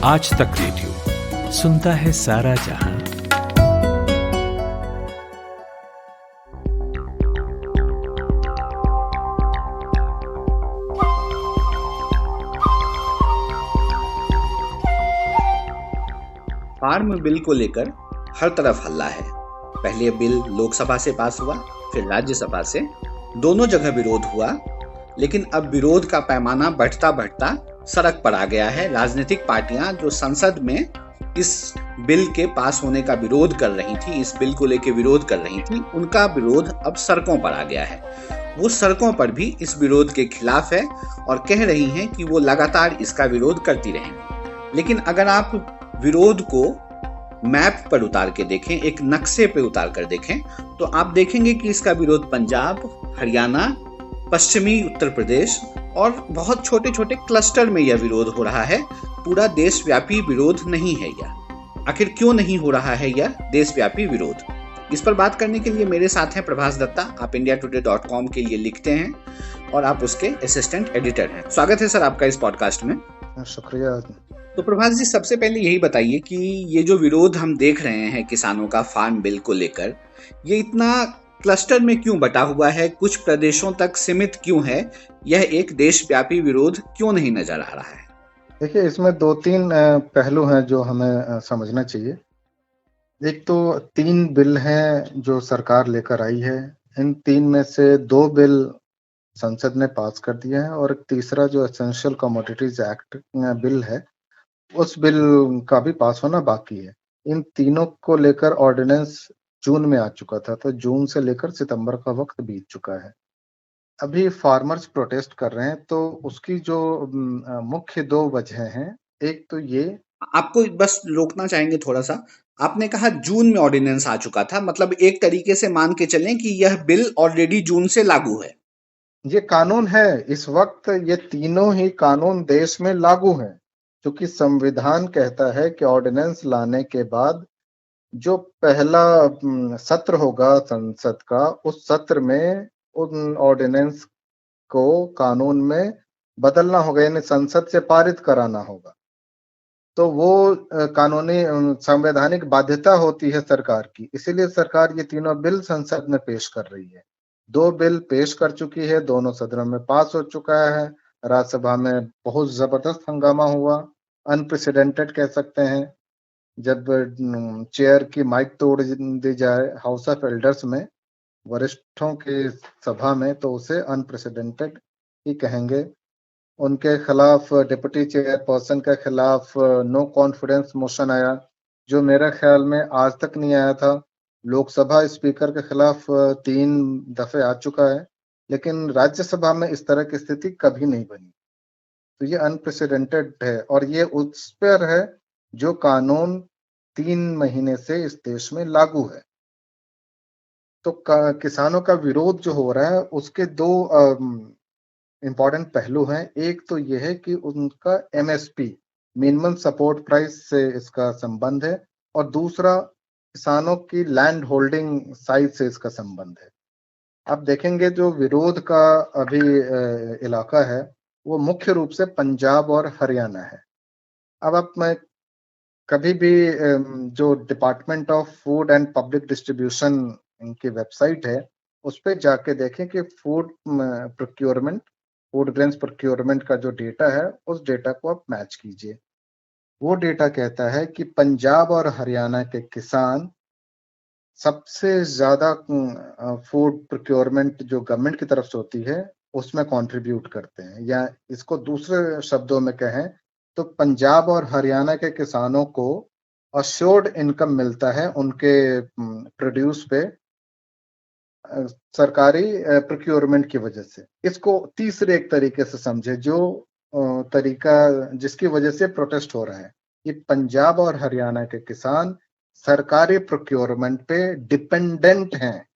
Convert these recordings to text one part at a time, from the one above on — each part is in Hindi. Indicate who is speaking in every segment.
Speaker 1: आज तक रेडियो सुनता है सारा जहां।
Speaker 2: फार्म बिल को लेकर हर तरफ हल्ला है। पहले बिल लोकसभा से पास हुआ, फिर राज्यसभा से, दोनों जगह विरोध हुआ। लेकिन अब विरोध का पैमाना बढ़ता बढ़ता सड़क पर आ गया है। राजनीतिक पार्टियां जो संसद में इस बिल के पास होने का विरोध कर रही थी, इस बिल को लेकर विरोध कर रही थी, उनका विरोध अब सड़कों पर आ गया है। वो सड़कों पर भी इस विरोध के खिलाफ है और कह रही हैं कि वो लगातार इसका विरोध करती रहेंगी। लेकिन अगर आप विरोध को मैप पर उतार के देखें, एक नक्शे पे उतार कर देखें, तो आप देखेंगे कि इसका विरोध पंजाब, हरियाणा, पश्चिमी उत्तर प्रदेश और बहुत छोटे छोटे क्लस्टर में यह विरोध हो रहा है। पूरा देशव्यापी विरोध नहीं है यह। आखिर क्यों नहीं हो रहा है यह देशव्यापी विरोध? इस पर बात करने के लिए मेरे साथ हैं प्रभास दत्ता। आप indiatoday.com के लिए लिखते हैं और आप उसके असिस्टेंट एडिटर हैं। स्वागत है सर आपका इस पॉडकास्ट में।
Speaker 3: शुक्रिया।
Speaker 2: तो प्रभास जी, सबसे पहले यही बताइए कि ये जो विरोध हम देख रहे हैं किसानों का फार्म बिल को लेकर, ये इतना क्लस्टर में क्यों बटा हुआ है, कुछ प्रदेशों तक सीमित क्यों है, यह एक देशव्यापी विरोध क्यों नहीं नजर आ रहा है?
Speaker 3: देखिए, इसमें दो तीन पहलू हैं जो हमें समझना चाहिए। एक तो 3 बिल हैं जो सरकार लेकर आई है। इन 3 में से 2 बिल संसद ने पास कर दिए हैं और तीसरा जो एसेंशियल कमोडिटीज एक्ट बिल है, उस बिल का भी पास होना बाकी है। इन तीनों को लेकर ऑर्डिनेंस जून में आ चुका था, तो जून से लेकर सितंबर का वक्त बीत चुका है। अभी फार्मर्स प्रोटेस्ट कर रहे हैं, तो उसकी जो मुख्य 2 वजह हैं। एक तो ये,
Speaker 2: आपको बस रोकना चाहेंगे थोड़ा सा। आपने कहा जून में ऑर्डिनेंस आ चुका था, मतलब एक तरीके से मान के चलें कि यह बिल ऑलरेडी जून से लागू है।
Speaker 3: ये कानून है। इस वक्त ये तीनों ही कानून देश में लागू हैं, क्योंकि संविधान कहता है कि ऑर्डिनेंस लाने के बाद जो पहला सत्र होगा संसद का, उस सत्र में उन ऑर्डिनेंस को कानून में बदलना होगा, यानी संसद से पारित कराना होगा। तो वो कानूनी संवैधानिक बाध्यता होती है सरकार की। इसीलिए सरकार ये तीनों बिल संसद में पेश कर रही है। 2 बिल पेश कर चुकी है, दोनों सदनों में पास हो चुका है। राज्यसभा में बहुत जबरदस्त हंगामा हुआ, अनप्रेसिडेंटेड कह सकते हैं। जब चेयर की माइक तोड़ दी जाए हाउस ऑफ एल्डर्स में, वरिष्ठों की सभा में, तो उसे अनप्रेसिडेंटेड ही कहेंगे। उनके खिलाफ डिप्टी चेयरपर्सन के खिलाफ नो कॉन्फिडेंस मोशन आया, जो मेरे ख्याल में आज तक नहीं आया था। लोकसभा स्पीकर के खिलाफ 3 दफे आ चुका है, लेकिन राज्यसभा में इस तरह की स्थिति कभी नहीं बनी। तो ये अनप्रेसिडेंटेड है और ये उस पर है जो कानून 3 महीने से इस देश में लागू है। तो किसानों का विरोध जो हो रहा है, उसके 2 इम्पोर्टेंट पहलू हैं। एक तो यह है कि उनका एमएसपी, मिनिमम सपोर्ट प्राइस से इसका संबंध है, और दूसरा किसानों की लैंड होल्डिंग साइज से इसका संबंध है। आप देखेंगे जो विरोध का अभी इलाका है, वो मुख्य रूप से पंजाब और हरियाणा है। अब आप मैं कभी भी जो department of food and public distribution इनकी वेबसाइट है, उस पे जाके देखें कि फूड ग्रेन्स प्रोक्योरमेंट का जो डेटा है, उस डेटा को आप मैच कीजिए। वो डेटा कहता है कि पंजाब और हरियाणा के किसान सबसे ज्यादा फूड प्रोक्योरमेंट जो गवर्नमेंट की तरफ से होती है, उसमें कंट्रीब्यूट करते हैं। या इसको दूसरे शब्दों में कहें तो पंजाब और हरियाणा के किसानों को अश्योर्ड इनकम मिलता है उनके प्रोड्यूस पे सरकारी प्रोक्योरमेंट की वजह से। इसको तीसरे एक तरीके से समझे, जो तरीका जिसकी वजह से प्रोटेस्ट हो रहा है, कि पंजाब और हरियाणा के किसान सरकारी प्रोक्योरमेंट पे डिपेंडेंट हैं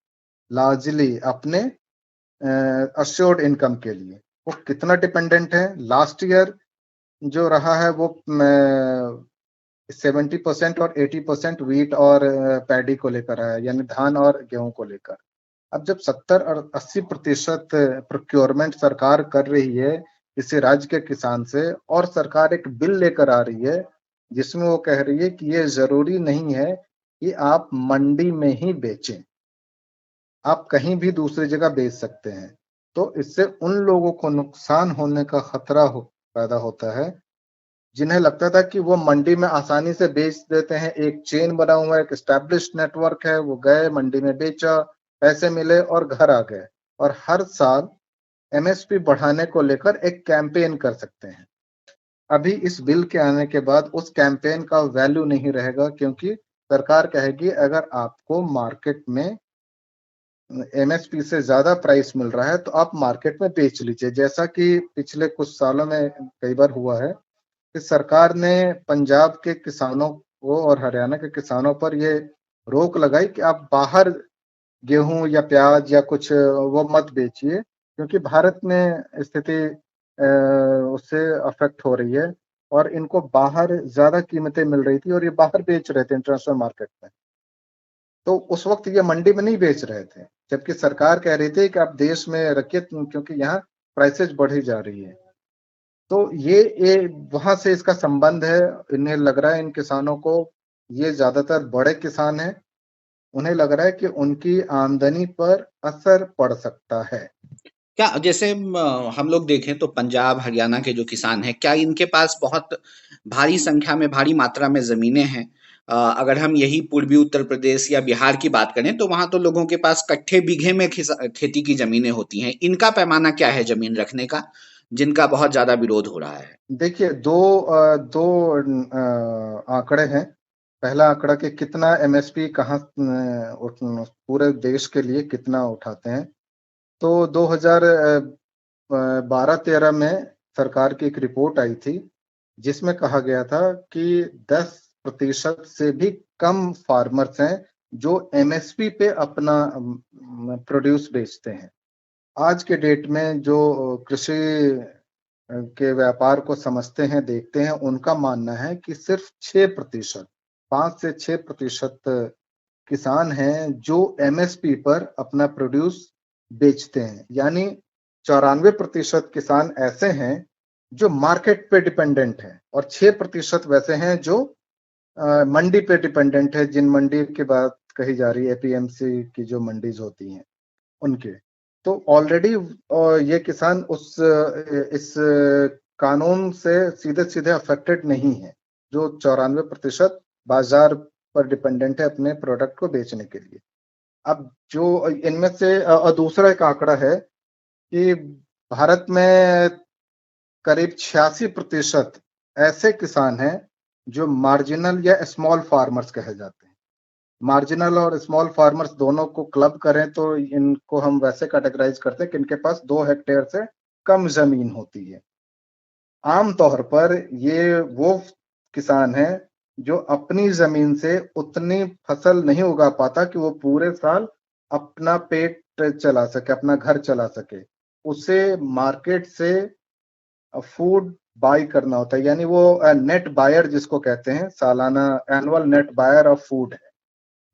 Speaker 3: लार्जली अपने अश्योर्ड इनकम के लिए। वो कितना डिपेंडेंट है? लास्ट ईयर जो रहा है वो 70% और 80% वीट और पैडी को लेकर है, यानी धान और गेहूं को लेकर। अब जब 70 और 80% प्रोक्योरमेंट सरकार कर रही है किसी राज्य के किसान से, और सरकार एक बिल लेकर आ रही है जिसमें वो कह रही है कि ये जरूरी नहीं है कि आप मंडी में ही बेचें, आप कहीं भी दूसरी जगह बेच सकते हैं। तो इससे उन लोगों को नुकसान होने का खतरा पैदा होता है जिन्हें लगता था कि वो मंडी में आसानी से बेच देते हैं, एक चेन बना हुआ है, एक एस्टेब्लिश्ड नेटवर्क है, वो गए मंडी में बेचा, पैसे मिले और घर आ गए। और हर साल एमएसपी बढ़ाने को लेकर एक कैंपेन कर सकते हैं। अभी इस बिल के आने के बाद उस कैंपेन का वैल्यू नहीं रहेगा, क्योंकि सरकार कहेगी अगर आपको मार्केट में एमएसपी से ज्यादा प्राइस मिल रहा है तो आप मार्केट में बेच लीजिए, जैसा कि पिछले कुछ सालों में कई बार हुआ है कि सरकार ने पंजाब के किसानों को और हरियाणा के किसानों पर ये रोक लगाई कि आप बाहर गेहूं या प्याज या कुछ वो मत बेचिए, क्योंकि भारत में स्थिति उससे अफेक्ट हो रही है और इनको बाहर ज्यादा कीमतें मिल रही थी और ये बाहर बेच रहे थे इंटरनेशनल मार्केट में। तो उस वक्त ये मंडी में नहीं बेच रहे थे, जबकि सरकार कह रही थी कि आप देश में रखिए क्योंकि यहाँ प्राइसेस बढ़ी जा रही है। तो ये वहां से इसका संबंध है। इन्हें लग रहा है, इन किसानों को, ये ज्यादातर बड़े किसान हैं, उन्हें लग रहा है कि उनकी आमदनी पर असर पड़ सकता है।
Speaker 2: क्या जैसे हम लोग देखें तो पंजाब हरियाणा के जो किसान हैं, क्या इनके पास बहुत भारी संख्या में, भारी मात्रा में जमीनें हैं? अगर हम यही पूर्वी उत्तर प्रदेश या बिहार की बात करें तो वहां तो लोगों के पास कट्ठे बीघे में खेती की जमीनें होती हैं। इनका पैमाना क्या है जमीन रखने का, जिनका बहुत ज्यादा विरोध हो रहा है?
Speaker 3: देखिए, दो आंकड़े हैं। पहला आंकड़ा कि कितना एमएसपी कहाँ पूरे देश के लिए कितना उठाते हैं। तो 2012-13 में सरकार की एक रिपोर्ट आई थी जिसमें कहा गया था कि 10% से भी कम फार्मर्स हैं जो एमएसपी पे अपना प्रोड्यूस बेचते हैं। आज के डेट में जो कृषि के व्यापार को समझते हैं, देखते हैं, उनका मानना है कि सिर्फ 6%, 5 से 6% किसान हैं जो एमएसपी पर अपना प्रोड्यूस बेचते हैं। यानी 94% किसान ऐसे हैं जो मार्केट पे डिपेंडेंट हैं और 6% वैसे हैं जो मंडी पे डिपेंडेंट है, जिन मंडी की बात कही जा रही है, एपीएमसी की जो मंडीज होती हैं उनके। तो ऑलरेडी ये किसान इस कानून से सीधे सीधे अफेक्टेड नहीं है, जो 94% बाजार पर डिपेंडेंट है अपने प्रोडक्ट को बेचने के लिए। अब जो इनमें से दूसरा एक आंकड़ा है कि भारत में करीब 86% ऐसे किसान हैं जो मार्जिनल या स्मॉल फार्मर्स कहे जाते हैं। मार्जिनल और स्मॉल फार्मर्स दोनों को क्लब करें तो इनको हम वैसे कैटेगराइज करते हैं कि इनके पास 2 हेक्टेयर से कम जमीन होती है। आमतौर पर ये वो किसान हैं जो अपनी जमीन से उतनी फसल नहीं उगा पाता कि वो पूरे साल अपना पेट चला सके, अपना घर चला सके। उसे मार्केट से फूड बाय करना होता है, यानी वो नेट बायर जिसको कहते हैं, सालाना annual net buyer of food है।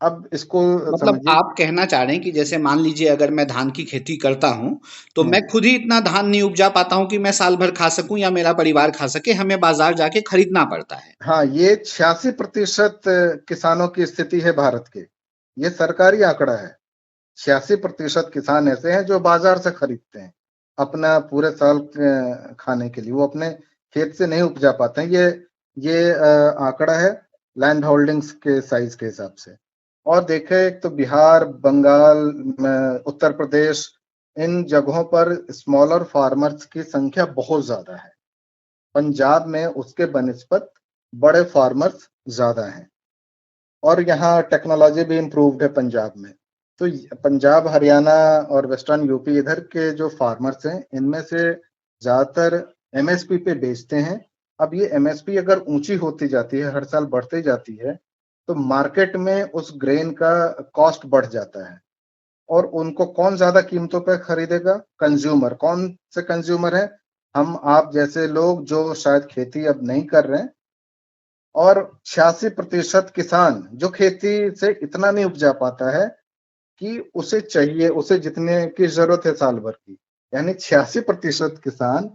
Speaker 3: अब इसको
Speaker 2: मतलब
Speaker 3: समझिए।
Speaker 2: आप कहना चाह रहे हैं कि जैसे मान लीजिए अगर मैं धान की खेती करता हूं तो मैं
Speaker 3: हम्म,
Speaker 2: खुद ही इतना धान नहीं उपजा पाता हूं कि मैं साल भर खा सकूं या मेरा परिवार खा सके, हमें बाजार जाके खरीदना पड़ता है।
Speaker 3: हाँ, ये 86% किसानों की स्थिति है भारत की। ये सरकारी आंकड़ा है। 86% किसान ऐसे हैं जो बाजार से खरीदते हैं अपना पूरे साल खाने के लिए, वो अपने खेत से नहीं उपजा पाते हैं। ये आंकड़ा है लैंड होल्डिंग्स के साइज के हिसाब से। और देखें, एक तो बिहार, बंगाल, उत्तर प्रदेश, इन जगहों पर स्मॉलर फार्मर्स की संख्या बहुत ज्यादा है। पंजाब में उसके बनिस्बत बड़े फार्मर्स ज्यादा हैं और यहाँ टेक्नोलॉजी भी इम्प्रूव्ड है पंजाब में। तो पंजाब, हरियाणा और वेस्टर्न यूपी, इधर के जो फार्मर्स हैं इनमें से ज्यादातर एमएसपी पे बेचते हैं। अब ये एमएसपी अगर ऊंची होती जाती है, हर साल बढ़ती जाती है, तो मार्केट में उस ग्रेन का कॉस्ट बढ़ जाता है और उनको कौन ज्यादा कीमतों पर खरीदेगा? कंज्यूमर। कौन से कंज्यूमर है? हम आप जैसे लोग जो शायद खेती अब नहीं कर रहे हैं, और 86% किसान जो खेती से इतना नहीं उपजा पाता है कि उसे चाहिए, उसे जितने की जरूरत है साल भर की, यानी 86% किसान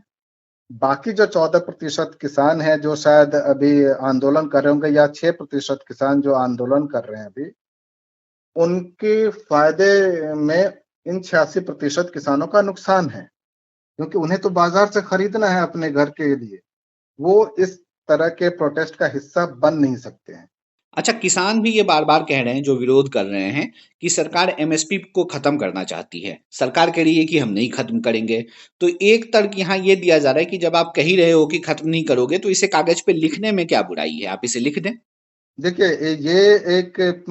Speaker 3: बाकी जो 14% किसान हैं जो शायद अभी आंदोलन कर रहे होंगे, या 6% किसान जो आंदोलन कर रहे हैं अभी, उनके फायदे में इन 86% किसानों का नुकसान है, क्योंकि उन्हें तो बाजार से खरीदना है अपने घर के लिए। वो इस तरह के प्रोटेस्ट का हिस्सा बन नहीं सकते हैं।
Speaker 2: अच्छा, किसान भी ये बार-बार कह रहे हैं, जो विरोध कर रहे हैं, कि सरकार एमएसपी को खत्म करना चाहती है। सरकार कह रही है कि हम नहीं खत्म करेंगे। तो एक तर्क यहाँ ये दिया जा रहा है कि जब आप कह ही रहे हो कि खत्म नहीं करोगे, तो इसे कागज पे लिखने में क्या बुराई है? आप इसे लिख दें।
Speaker 3: देखिए, ये एक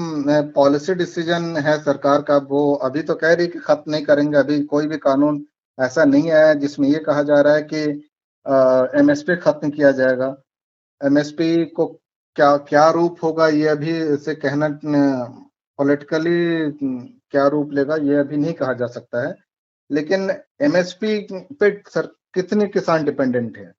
Speaker 3: पॉलिसी डिसीजन है सरकार का। वो अभी तो कह रही है कि खत्म नहीं करेंगे। अभी कोई भी कानून ऐसा नहीं आया है जिसमें ये कहा जा रहा है कि एमएसपी खत्म किया जाएगा। एमएसपी को क्या क्या रूप होगा, ये अभी इसे कहना पॉलिटिकली क्या रूप लेगा, ये अभी नहीं कहा जा सकता है। लेकिन एमएसपी पे कितने किसान डिपेंडेंट है?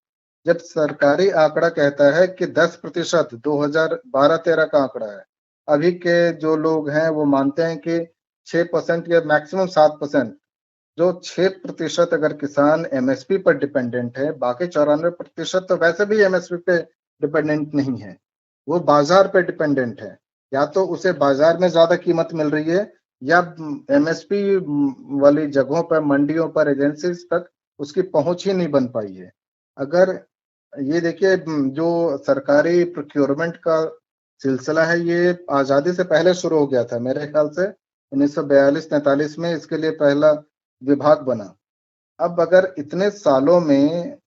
Speaker 3: जब सरकारी आंकड़ा कहता है कि 10%, 2012-13 का आंकड़ा है, अभी के जो लोग हैं वो मानते हैं कि 6% या मैक्सिमम 7%, जो 6% अगर किसान एमएसपी पर डिपेंडेंट है, बाकी 94% तो वैसे भी एमएसपी पे डिपेंडेंट नहीं है, वो बाजार पे डिपेंडेंट है। या तो उसे बाजार में ज्यादा कीमत मिल रही है, या एमएसपी वाली जगहों पर, मंडियों पर, एजेंसीज तक उसकी पहुंच ही नहीं बन पाई है। अगर ये देखिए, जो सरकारी प्रोक्योरमेंट का सिलसिला है, ये आजादी से पहले शुरू हो गया था। मेरे ख्याल से 1942-43 में इसके लिए पहला विभाग बना। अब अगर इतने सालों में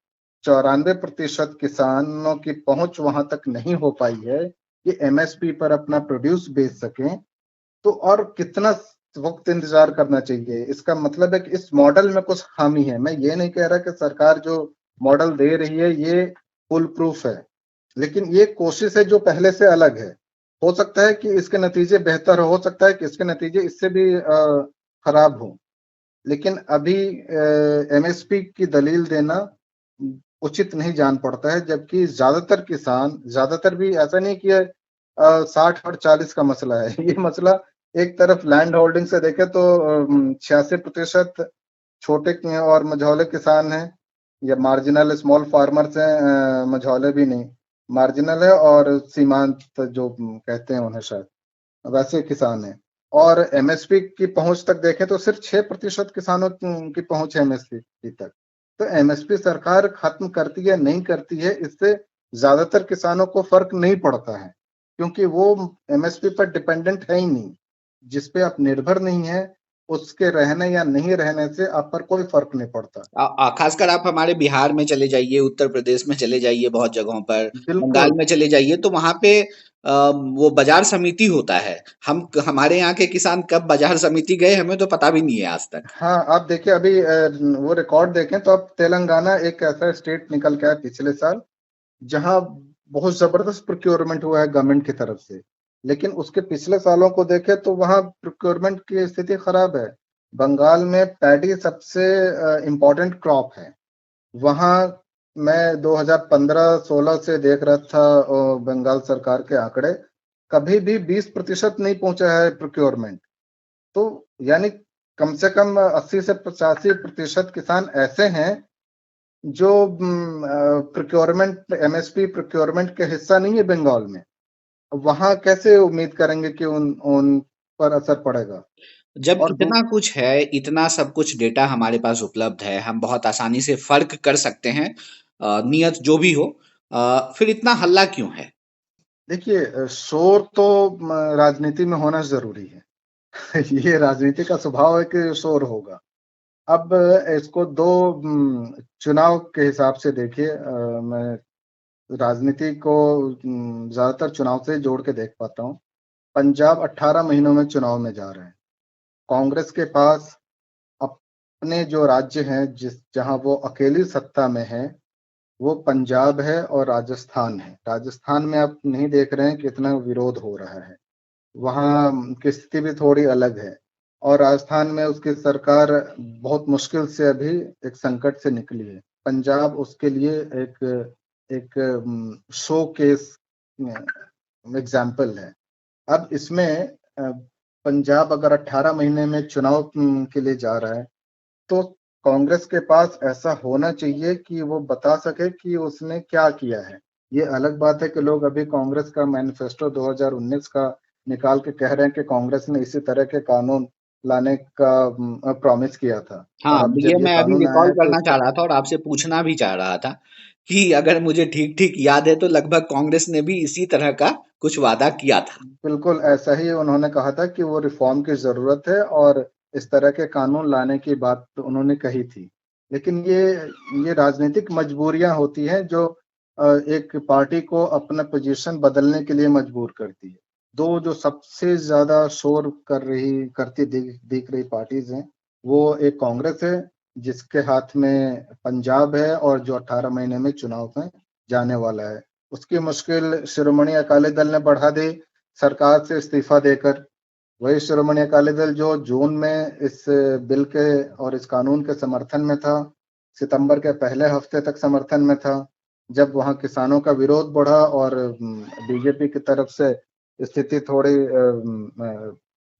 Speaker 3: 94% किसानों की पहुंच वहां तक नहीं हो पाई है कि एमएसपी पर अपना प्रोड्यूस बेच सकें, तो और कितना वक्त इंतजार करना चाहिए? इसका मतलब है कि इस मॉडल में कुछ खामी है। मैं ये नहीं कह रहा कि सरकार जो मॉडल दे रही है ये फुल प्रूफ है, लेकिन ये कोशिश है जो पहले से अलग है। हो सकता है कि इसके नतीजे बेहतर हो सकता है कि इसके नतीजे इससे भी खराब हो। लेकिन अभी एमएसपी की दलील देना उचित नहीं जान पड़ता है, जबकि ज्यादातर किसान, ज्यादातर भी ऐसा नहीं कि 60 और 40 का मसला है। ये मसला एक तरफ लैंड होल्डिंग से देखे तो 86% छोटे और मझौले किसान हैं, या मार्जिनल स्मॉल फार्मर्स हैं, मझौले भी नहीं, मार्जिनल है, और सीमांत जो कहते हैं उन्हें शायद, वैसे किसान हैं। और एमएसपी की पहुंच तक देखें तो सिर्फ 6% किसानों की पहुंच है एमएसपी तक। तो एमएसपी सरकार खत्म करती है नहीं करती है, इससे ज्यादातर किसानों को फर्क नहीं पड़ता है, क्योंकि वो एमएसपी पर डिपेंडेंट है ही नहीं। जिस पे आप निर्भर नहीं है, उसके रहने या नहीं रहने से आप पर कोई फर्क नहीं पड़ता।
Speaker 2: खासकर आप हमारे बिहार में चले जाइए, उत्तर प्रदेश में चले जाइए, बहुत जगहों पर, बंगाल
Speaker 3: बिल्कुल।
Speaker 2: में चले जाइए, तो वहां पे वो बाजार समिति होता है। हमारे यहाँ के किसान कब बाजार समिति गए, हमें तो पता भी नहीं है आज तक।
Speaker 3: हाँ, आप देखिए अभी वो रिकॉर्ड देखें तो अब तेलंगाना एक ऐसा स्टेट निकल के आया पिछले साल, जहां बहुत जबरदस्त प्रोक्योरमेंट हुआ है गवर्नमेंट की तरफ से। लेकिन उसके पिछले सालों को देखें तो वहां प्रोक्योरमेंट की स्थिति खराब है। बंगाल में पैडी सबसे इम्पोर्टेंट क्रॉप है। वहां मैं 2015-16 से देख रहा था बंगाल सरकार के आंकड़े, कभी भी 20% नहीं पहुंचा है प्रोक्योरमेंट। तो यानी कम से कम 80 से 85% किसान ऐसे हैं जो प्रोक्योरमेंट, एमएसपी प्रोक्योरमेंट के हिस्सा नहीं है बंगाल में। वहां कैसे उम्मीद करेंगे कि उन उन पर असर पड़ेगा?
Speaker 2: जब
Speaker 3: और
Speaker 2: इतना कुछ है, इतना सब कुछ डेटा हमारे पास उपलब्ध है, हम बहुत आसानी से फर्क कर सकते हैं, नियत जो भी हो, फिर इतना हल्ला क्यों है?
Speaker 3: देखिए, शोर तो राजनीति में होना जरूरी है। ये राजनीति का स्वभाव है कि शोर होगा। अब इसको दो चुनाव के हिसाब से देखिए। मैं राजनीति को ज्यादातर चुनाव से जोड़ के देख पाता हूँ। पंजाब 18 महीनों में चुनाव में जा रहे हैं। कांग्रेस के पास अपने जो राज्य हैं, जिस जहां वो अकेली सत्ता में है, वो पंजाब है और राजस्थान है। राजस्थान में आप नहीं देख रहे हैं कितना विरोध हो रहा है, वहाँ की स्थिति भी थोड़ी अलग है। और राजस्थान में उसकी सरकार बहुत मुश्किल से अभी एक संकट से निकली है। पंजाब उसके लिए एक एक शो केस एग्जाम्पल है। अब इसमें पंजाब अगर 18 महीने में चुनाव के लिए जा रहा है, तो कांग्रेस के पास ऐसा होना चाहिए कि वो बता सके कि उसने क्या किया है। ये अलग बात है कि लोग अभी कांग्रेस का मैनिफेस्टो 2019 का निकाल के कह रहे हैं कि कांग्रेस ने इसी तरह के कानून लाने का प्रॉमिस किया था।
Speaker 2: हाँ,
Speaker 3: और अब
Speaker 2: ये
Speaker 3: जब ये
Speaker 2: मैं अभी
Speaker 3: कानून आया
Speaker 2: रिकॉल
Speaker 3: है तो
Speaker 2: करना चाह
Speaker 3: उसका
Speaker 2: रहा था और आपसे पूछना भी चाह रहा था कि अगर मुझे ठीक ठीक याद है तो लगभग कांग्रेस ने भी इसी तरह का कुछ वादा किया था।
Speaker 3: बिल्कुल ऐसा ही उन्होंने कहा था कि वो रिफॉर्म की जरूरत है और इस तरह के कानून लाने की बात तो उन्होंने कही थी। लेकिन ये राजनीतिक मजबूरियां होती हैं जो एक पार्टी को अपना पोजीशन बदलने के लिए मजबूर करती है। दो जो सबसे ज्यादा शोर करती दिख रही पार्टीज हैं, वो एक कांग्रेस है जिसके हाथ में पंजाब है और जो 18 महीने में चुनाव में जाने वाला है। उसकी मुश्किल शिरोमणि अकाली दल ने बढ़ा दी सरकार से इस्तीफा देकर। वही शिरोमणि अकाली दल जो जून में इस बिल के और इस कानून के समर्थन में था, सितंबर के पहले हफ्ते तक समर्थन में था। जब वहां किसानों का विरोध बढ़ा और बीजेपी की तरफ से स्थिति थोड़ी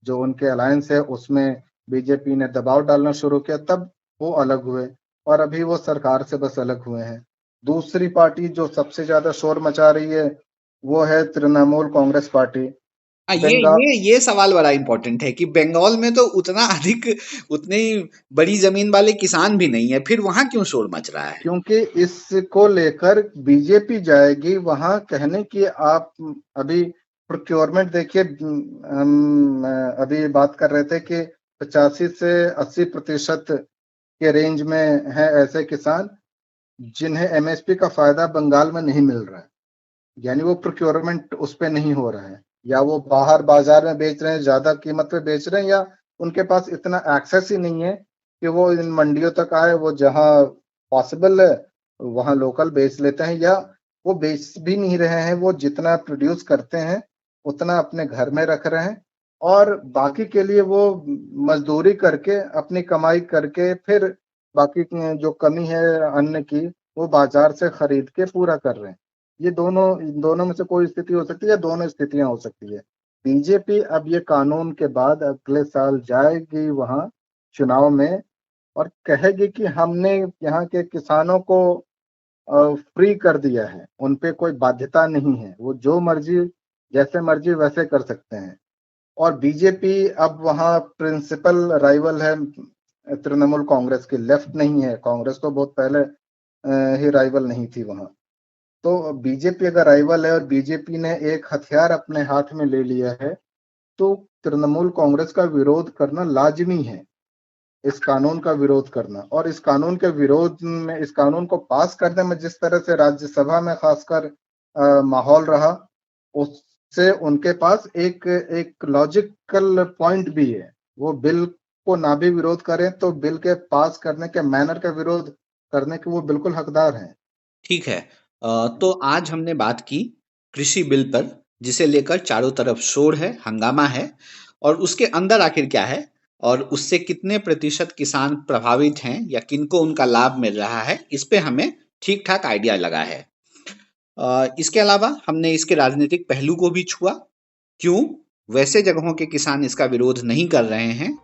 Speaker 3: जो उनके अलायंस है उसमें बीजेपी ने दबाव डालना शुरू किया, तब वो अलग हुए और अभी वो सरकार से बस अलग हुए हैं। दूसरी पार्टी जो सबसे ज्यादा शोर मचा रही है वो है तृणमूल कांग्रेस पार्टी।
Speaker 2: हाँ,
Speaker 3: बंगाल
Speaker 2: ये सवाल बड़ा इम्पोर्टेंट है कि बंगाल में तो उतनी बड़ी जमीन वाले किसान भी नहीं है, फिर वहां क्यों शोर मच रहा है?
Speaker 3: क्योंकि इसको लेकर बीजेपी जाएगी वहां कहने की आप अभी प्रोक्योरमेंट देखिए। हम अभी बात कर रहे थे कि 85 से 80% के रेंज में है ऐसे किसान जिन्हें एमएसपी का फायदा बंगाल में नहीं मिल रहा है, यानी वो प्रोक्योरमेंट उस पे नहीं हो रहा है, या वो बाहर बाजार में बेच रहे हैं, ज्यादा कीमत पे बेच रहे हैं, या उनके पास इतना एक्सेस ही नहीं है कि वो इन मंडियों तक आए। वो जहां पॉसिबल है वहां लोकल बेच लेते हैं, या वो बेच भी नहीं रहे हैं, वो जितना प्रोड्यूस करते हैं उतना अपने घर में रख रहे हैं और बाकी के लिए वो मजदूरी करके अपनी कमाई करके फिर बाकी जो कमी है अन्न की वो बाजार से खरीद के पूरा कर रहे हैं। ये दोनों में से कोई स्थिति हो सकती है या दोनों स्थितियां हो सकती है। बीजेपी अब ये कानून के बाद अगले साल जाएगी वहां चुनाव में और कहेगी कि हमने यहाँ के किसानों को फ्री कर दिया है, उन पे कोई बाध्यता नहीं है, वो जो मर्जी जैसे मर्जी वैसे कर सकते हैं। और बीजेपी अब वहाँ प्रिंसिपल राइवल है तृणमूल कांग्रेस की, लेफ्ट नहीं है। कांग्रेस तो बहुत पहले ही राइवल नहीं थी वहां। तो बीजेपी अगर राइवल है और बीजेपी ने एक हथियार अपने हाथ में ले लिया है तो तृणमूल कांग्रेस का विरोध करना लाजमी है, इस कानून का विरोध करना। और इस कानून के विरोध में, इस कानून को पास करने में जिस तरह से राज्यसभा में खासकर माहौल रहा, उससे उनके पास एक लॉजिकल पॉइंट भी है। वो बिल को ना भी विरोध करें तो बिल के पास करने के मैनर का विरोध करने के वो बिल्कुल हकदार हैं।
Speaker 2: ठीक है। तो आज हमने बात की कृषि बिल पर, जिसे लेकर चारों तरफ शोर है, हंगामा है, और उसके अंदर आखिर क्या है और उससे कितने प्रतिशत किसान प्रभावित हैं या किनको उनका लाभ मिल रहा है, इस पे हमें ठीक ठाक आइडिया लगा है। इसके अलावा हमने इसके राजनीतिक पहलू को भी छुआ। क्यों वैसे जगहों के किसान इसका विरोध नहीं कर रहे हैं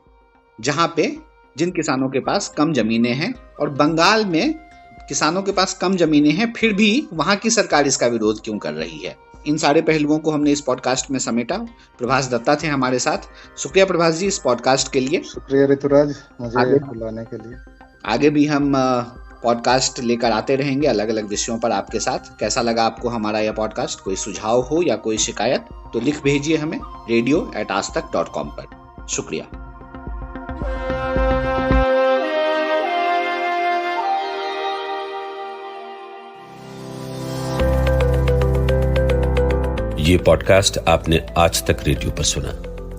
Speaker 2: जहां पे जिन किसानों के पास कम जमीनें हैं, और बंगाल में किसानों के पास कम जमीनें हैं फिर भी वहां की सरकार इसका विरोध क्यों कर रही है। इन सारे पहलुओं को हमने इस पॉडकास्ट में समेटा। प्रभास दत्ता थे हमारे साथ। शुक्रिया प्रभास जी इस पॉडकास्ट के लिए।
Speaker 3: शुक्रिया ऋतुराज मुझे बुलाने के लिए।
Speaker 2: आगे भी हम पॉडकास्ट लेकर आते रहेंगे अलग अलग विषयों पर आपके साथ। कैसा लगा आपको हमारा यह पॉडकास्ट? कोई सुझाव हो या कोई शिकायत तो लिख भेजिए हमें radio@aajtak.com पर। शुक्रिया।
Speaker 4: ये पॉडकास्ट आपने आज तक रेडियो पर सुना।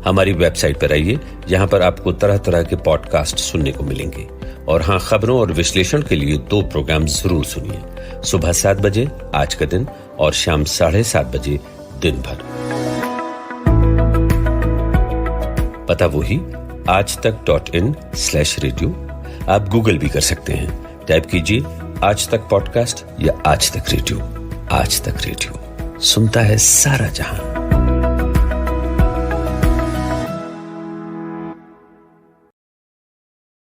Speaker 4: हमारी वेबसाइट पर आइए, यहाँ पर आपको तरह तरह के पॉडकास्ट सुनने को मिलेंगे। और हाँ, खबरों और विश्लेषण के लिए 2 प्रोग्राम जरूर सुनिए, सुबह 7 बजे आज का दिन और शाम 7:30 बजे दिन भर। पता वही aajtak.in/radio। आप गूगल भी कर सकते हैं, टाइप कीजिए आज तक पॉडकास्ट या आज तक रेडियो। आज तक रेडियो सुनता है सारा जहां।